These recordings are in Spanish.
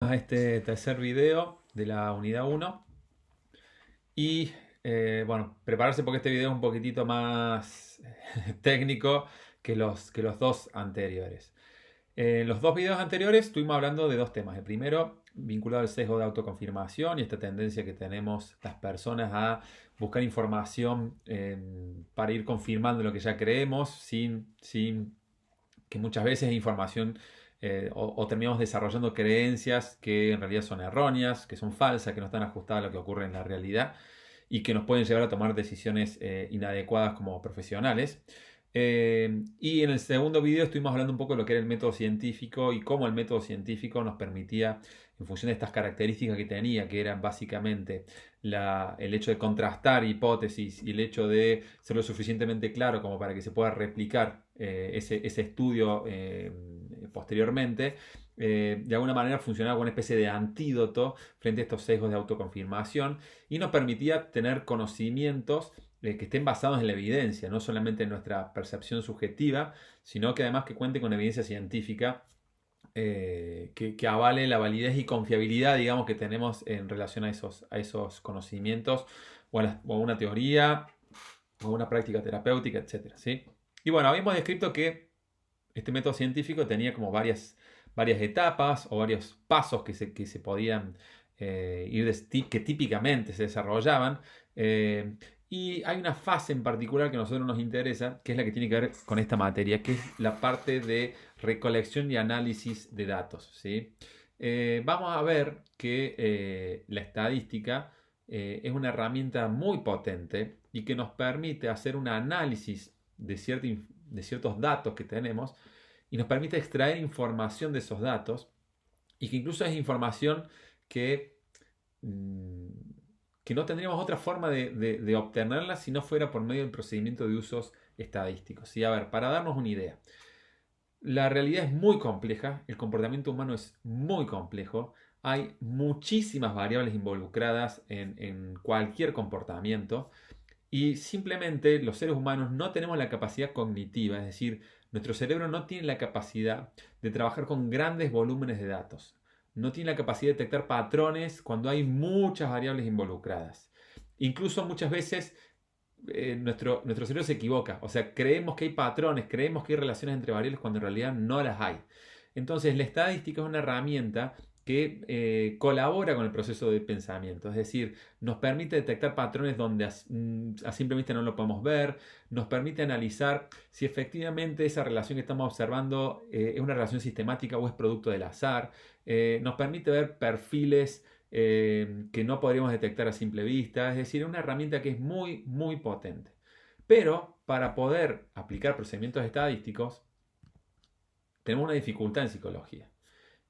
A este tercer video de la unidad uno y bueno, prepararse porque este video es un poquitito más técnico que los dos anteriores. En los dos videos anteriores estuvimos hablando de dos temas. El primero, vinculado al sesgo de autoconfirmación y esta tendencia que tenemos las personas a buscar información para ir confirmando lo que ya creemos sin que muchas veces es información o terminamos desarrollando creencias que en realidad son erróneas, que son falsas, que no están ajustadas a lo que ocurre en la realidad y que nos pueden llevar a tomar decisiones inadecuadas como profesionales. Y en el segundo video estuvimos hablando un poco de lo que era el método científico y cómo el método científico nos permitía, en función de estas características que tenía, que eran básicamente el hecho de contrastar hipótesis y el hecho de ser lo suficientemente claro como para que se pueda replicar ese estudio posteriormente, de alguna manera funcionaba como una especie de antídoto frente a estos sesgos de autoconfirmación y nos permitía tener conocimientos que estén basados en la evidencia, no solamente en nuestra percepción subjetiva, sino que además que cuente con evidencia científica que avale la validez y confiabilidad, digamos, que tenemos en relación a esos conocimientos o a una teoría o a una práctica terapéutica, etcétera, ¿sí? Y bueno, habíamos descrito que este método científico tenía como varias etapas o varios pasos que se podían que típicamente se desarrollaban. eh, y hay una fase en particular que a nosotros nos interesa, que es la que tiene que ver con esta materia, que es la parte de recolección y análisis de datos, ¿sí? Vamos a ver que la estadística es una herramienta muy potente y que nos permite hacer un análisis de ciertos datos que tenemos y nos permite extraer información de esos datos y que incluso es información que, mm, que no tendríamos otra forma de obtenerla si no fuera por medio del procedimiento de usos estadísticos. ¿Sí? A ver, para darnos una idea, la realidad es muy compleja, el comportamiento humano es muy complejo, hay muchísimas variables involucradas en cualquier comportamiento y simplemente los seres humanos no tenemos la capacidad cognitiva, es decir, nuestro cerebro no tiene la capacidad de trabajar con grandes volúmenes de datos. No tiene la capacidad de detectar patrones cuando hay muchas variables involucradas. Incluso muchas veces nuestro cerebro se equivoca. O sea, creemos que hay patrones, creemos que hay relaciones entre variables cuando en realidad no las hay. Entonces, la estadística es una herramienta que colabora con el proceso de pensamiento, es decir, nos permite detectar patrones donde a simple vista no lo podemos ver, nos permite analizar si efectivamente esa relación que estamos observando es una relación sistemática o es producto del azar, nos permite ver perfiles que no podríamos detectar a simple vista, es decir, es una herramienta que es muy potente. Pero para poder aplicar procedimientos estadísticos, tenemos una dificultad en psicología.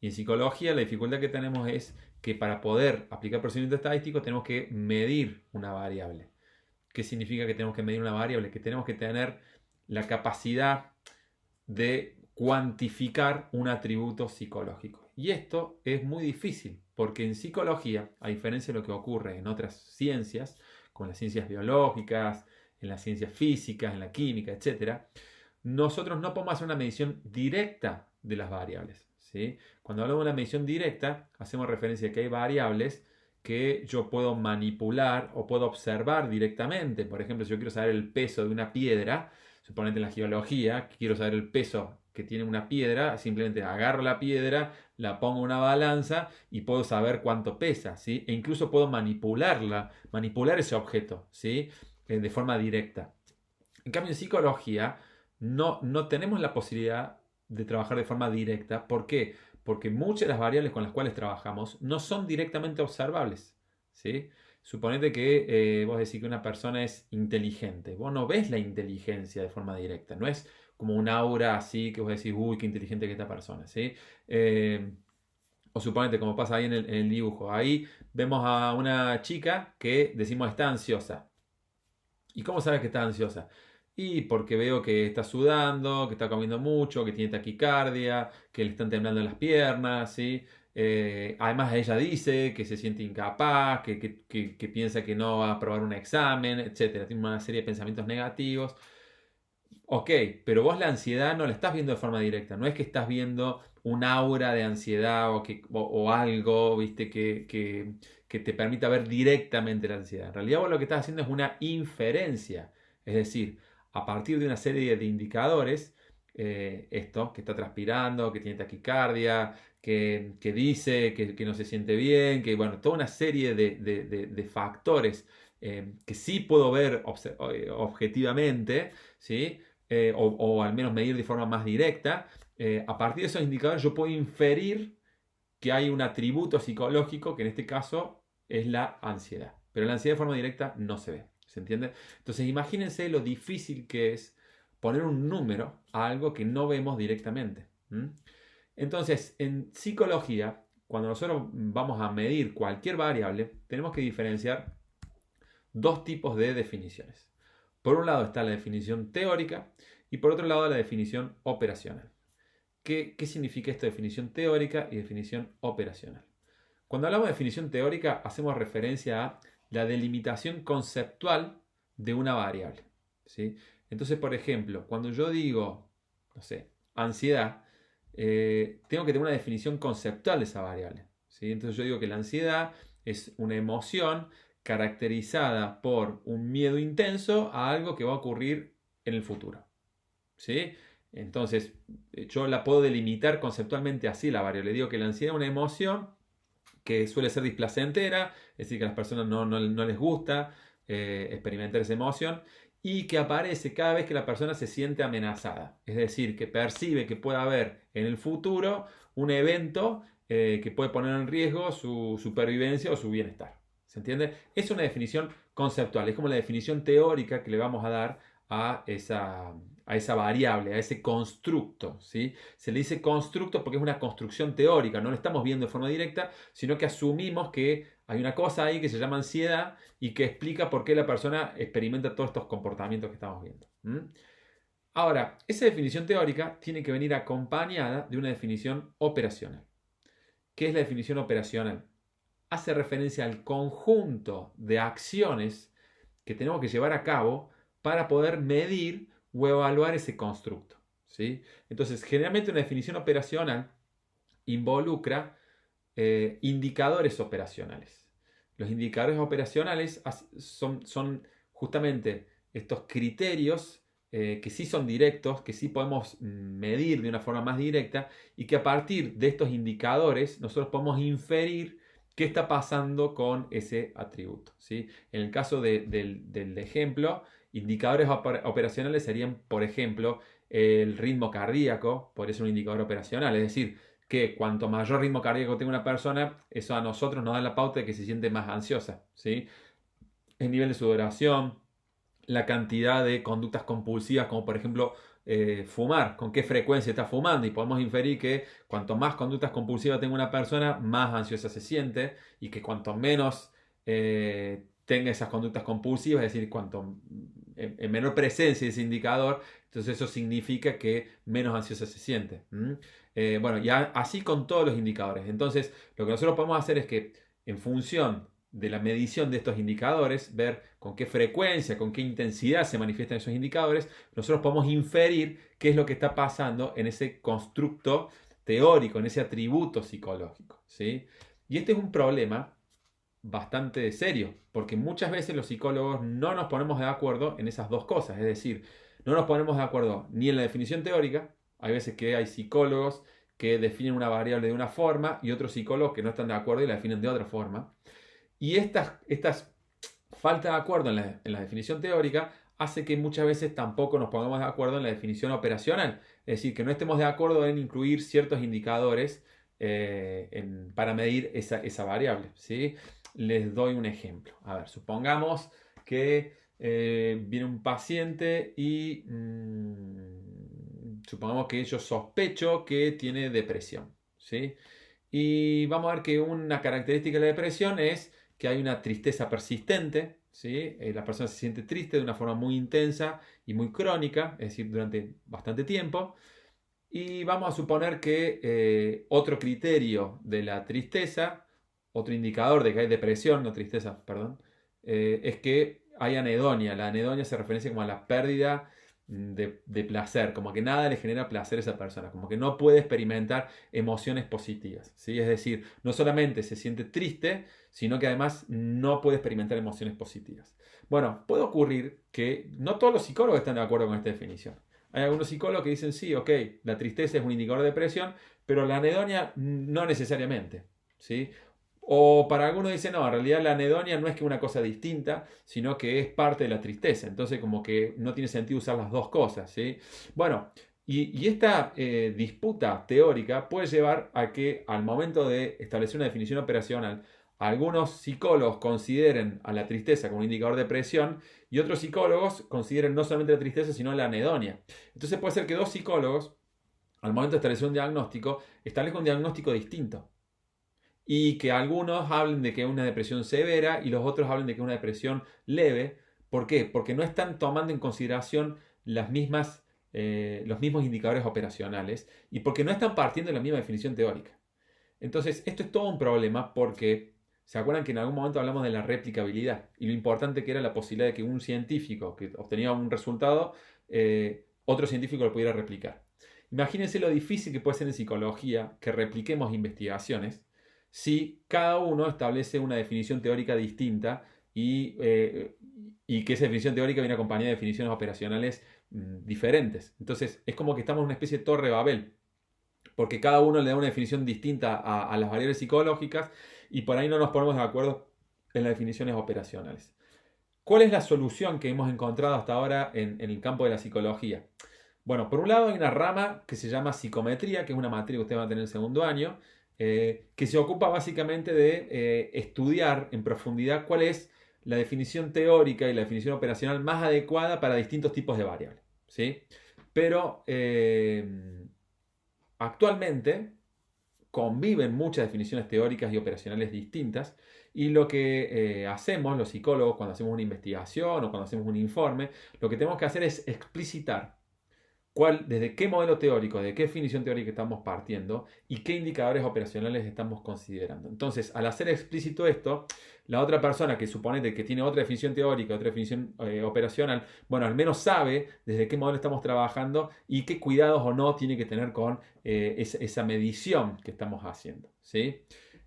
Y en psicología la dificultad que tenemos es que para poder aplicar procedimientos estadísticos tenemos que medir una variable. ¿Qué significa que tenemos que medir una variable? Que tenemos que tener la capacidad de cuantificar un atributo psicológico. Y esto es muy difícil, porque en psicología, a diferencia de lo que ocurre en otras ciencias, como las ciencias biológicas, en las ciencias físicas, en la química, etc., nosotros no podemos hacer una medición directa de las variables. ¿Sí? Cuando hablamos de una medición directa, hacemos referencia a que hay variables que yo puedo manipular o puedo observar directamente. Por ejemplo, si yo quiero saber el peso de una piedra, suponete en la geología, quiero saber el peso que tiene una piedra, simplemente agarro la piedra, la pongo en una balanza y puedo saber cuánto pesa, ¿sí? E incluso puedo manipular ese objeto, ¿sí? De forma directa. En cambio, en psicología no tenemos la posibilidad de trabajar de forma directa. ¿Por qué? Porque muchas de las variables con las cuales trabajamos no son directamente observables. ¿Sí? Suponete que vos decís que una persona es inteligente. Vos no ves la inteligencia de forma directa. No es como un aura así que vos decís, uy, qué inteligente que es esta persona. ¿Sí? O suponete, como pasa ahí en el dibujo. Ahí vemos a una chica que decimos está ansiosa. ¿Y cómo sabes que está ansiosa? Y porque veo que está sudando, que está comiendo mucho, que tiene taquicardia, que le están temblando las piernas, ¿sí? Además ella dice que se siente incapaz, que piensa que no va a aprobar un examen, etcétera. Tiene una serie de pensamientos negativos. Ok, pero vos la ansiedad no la estás viendo de forma directa. No es que estás viendo un aura de ansiedad o algo, ¿viste? Que te permita ver directamente la ansiedad. En realidad vos lo que estás haciendo es una inferencia. Es decir, a partir de una serie de indicadores, esto, que está transpirando, que tiene taquicardia, que dice que no se siente bien, que bueno, toda una serie de factores que sí puedo ver objetivamente, ¿sí? O al menos medir de forma más directa, a partir de esos indicadores yo puedo inferir que hay un atributo psicológico que en este caso es la ansiedad. Pero la ansiedad de forma directa no se ve. ¿Se entiende? Entonces imagínense lo difícil que es poner un número a algo que no vemos directamente. ¿Mm? Entonces, en psicología, cuando nosotros vamos a medir cualquier variable, tenemos que diferenciar dos tipos de definiciones. Por un lado está la definición teórica y por otro lado la definición operacional. ¿Qué significa esto de definición teórica y definición operacional? Cuando hablamos de definición teórica hacemos referencia a la delimitación conceptual de una variable. ¿Sí? Entonces, por ejemplo, cuando yo digo, no sé, ansiedad, tengo que tener una definición conceptual de esa variable. ¿Sí? Entonces yo digo que la ansiedad es una emoción caracterizada por un miedo intenso a algo que va a ocurrir en el futuro. ¿Sí? Entonces, yo la puedo delimitar conceptualmente así la variable. Digo que la ansiedad es una emoción que suele ser displacentera, es decir, que a las personas no les gusta experimentar esa emoción y que aparece cada vez que la persona se siente amenazada. Es decir, que percibe que puede haber en el futuro un evento que puede poner en riesgo su supervivencia o su bienestar. ¿Se entiende? Es una definición conceptual, es como la definición teórica que le vamos a dar a esa variable, a ese constructo. ¿Sí? Se le dice constructo porque es una construcción teórica, no lo estamos viendo de forma directa, sino que asumimos que hay una cosa ahí que se llama ansiedad y que explica por qué la persona experimenta todos estos comportamientos que estamos viendo. ¿Mm? Ahora, esa definición teórica tiene que venir acompañada de una definición operacional. ¿Qué es la definición operacional? Hace referencia al conjunto de acciones que tenemos que llevar a cabo para poder medir o evaluar ese constructo. ¿Sí? Entonces, generalmente una definición operacional involucra indicadores operacionales. Los indicadores operacionales son justamente estos criterios que sí son directos, que sí podemos medir de una forma más directa y que a partir de estos indicadores nosotros podemos inferir qué está pasando con ese atributo. ¿Sí? En el caso del ejemplo, indicadores operacionales serían, por ejemplo, el ritmo cardíaco, podría ser un indicador operacional, es decir, que cuanto mayor ritmo cardíaco tenga una persona, eso a nosotros nos da la pauta de que se siente más ansiosa. ¿Sí? El nivel de sudoración, la cantidad de conductas compulsivas, como por ejemplo fumar, con qué frecuencia está fumando, y podemos inferir que cuanto más conductas compulsivas tenga una persona, más ansiosa se siente, y que cuanto menos tenga esas conductas compulsivas, es decir, cuanto en menor presencia de ese indicador, entonces eso significa que menos ansiosa se siente. Bueno, y así con todos los indicadores. Entonces, lo que nosotros podemos hacer es que en función de la medición de estos indicadores, ver con qué frecuencia, con qué intensidad se manifiestan esos indicadores, nosotros podemos inferir qué es lo que está pasando en ese constructo teórico, en ese atributo psicológico. ¿Sí? Y este es un problema bastante serio, porque muchas veces los psicólogos no nos ponemos de acuerdo en esas dos cosas, es decir, no nos ponemos de acuerdo ni en la definición teórica, hay veces que hay psicólogos que definen una variable de una forma y otros psicólogos que no están de acuerdo y la definen de otra forma. Y estas falta de acuerdo en la definición teórica hace que muchas veces tampoco nos pongamos de acuerdo en la definición operacional. Es decir, que no estemos de acuerdo en incluir ciertos indicadores para medir esa variable. ¿Sí? Les doy un ejemplo. A ver, supongamos que viene un paciente y supongamos que yo sospecho que tiene depresión. ¿Sí? Y vamos a ver que una característica de la depresión es que hay una tristeza persistente, ¿sí? La persona se siente triste de una forma muy intensa y muy crónica, es decir, durante bastante tiempo. Y vamos a suponer que otro criterio de la tristeza, otro indicador de que hay depresión, no tristeza, perdón, es que hay anedonia. La anedonia se refiere como a la pérdida de placer, como que nada le genera placer a esa persona, como que no puede experimentar emociones positivas, ¿sí? Es decir, no solamente se siente triste, sino que además no puede experimentar emociones positivas. Bueno, puede ocurrir que no todos los psicólogos están de acuerdo con esta definición. Hay algunos psicólogos que dicen, sí, ok, la tristeza es un indicador de depresión, pero la anedonia no necesariamente, ¿sí? O para algunos dicen, no, en realidad la anedonia no es que una cosa distinta, sino que es parte de la tristeza. Entonces como que no tiene sentido usar las dos cosas, ¿sí? Bueno, y esta disputa teórica puede llevar a que al momento de establecer una definición operacional, algunos psicólogos consideren a la tristeza como un indicador de depresión y otros psicólogos consideren no solamente la tristeza, sino la anedonia. Entonces puede ser que dos psicólogos, al momento de establecer un diagnóstico, establezcan un diagnóstico distinto y que algunos hablen de que es una depresión severa y los otros hablen de que es una depresión leve. ¿Por qué? Porque no están tomando en consideración los mismos indicadores operacionales y porque no están partiendo de la misma definición teórica. Entonces, esto es todo un problema porque se acuerdan que en algún momento hablamos de la replicabilidad y lo importante que era la posibilidad de que un científico que obtenía un resultado, otro científico lo pudiera replicar. Imagínense lo difícil que puede ser en psicología que repliquemos investigaciones si cada uno establece una definición teórica distinta y que esa definición teórica viene acompañada de definiciones operacionales diferentes. Entonces es como que estamos en una especie de torre Babel, porque cada uno le da una definición distinta a las variables psicológicas y por ahí no nos ponemos de acuerdo en las definiciones operacionales. ¿Cuál es la solución que hemos encontrado hasta ahora en el campo de la psicología? Bueno, por un lado hay una rama que se llama psicometría, que es una materia que ustedes van a tener en el segundo año, que se ocupa básicamente de estudiar en profundidad cuál es la definición teórica y la definición operacional más adecuada para distintos tipos de variables, ¿sí? Pero actualmente conviven muchas definiciones teóricas y operacionales distintas y lo que hacemos los psicólogos cuando hacemos una investigación o cuando hacemos un informe, lo que tenemos que hacer es explicitar desde qué modelo teórico, de qué definición teórica estamos partiendo y qué indicadores operacionales estamos considerando. Entonces, al hacer explícito esto, la otra persona que suponete que tiene otra definición teórica, otra definición operacional, bueno, al menos sabe desde qué modelo estamos trabajando y qué cuidados o no tiene que tener con esa medición que estamos haciendo, ¿sí?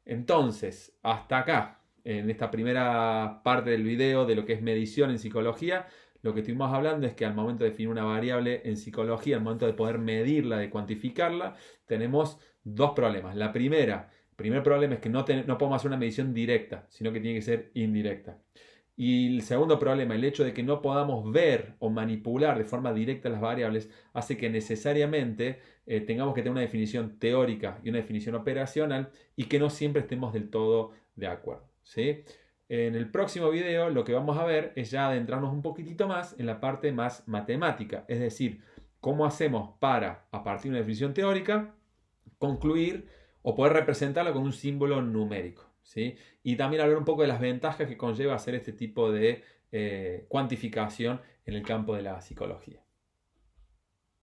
Entonces, hasta acá, en esta primera parte del video de lo que es medición en psicología, lo que estuvimos hablando es que al momento de definir una variable en psicología, al momento de poder medirla, de cuantificarla, tenemos dos problemas. El primer problema es que no podemos hacer una medición directa, sino que tiene que ser indirecta. Y el segundo problema, el hecho de que no podamos ver o manipular de forma directa las variables, hace que necesariamente tengamos que tener una definición teórica y una definición operacional y que no siempre estemos del todo de acuerdo, ¿sí? En el próximo video lo que vamos a ver es ya adentrarnos un poquitito más en la parte más matemática, es decir, cómo hacemos para, a partir de una definición teórica, concluir o poder representarla con un símbolo numérico, ¿sí? Y también hablar un poco de las ventajas que conlleva hacer este tipo de cuantificación en el campo de la psicología.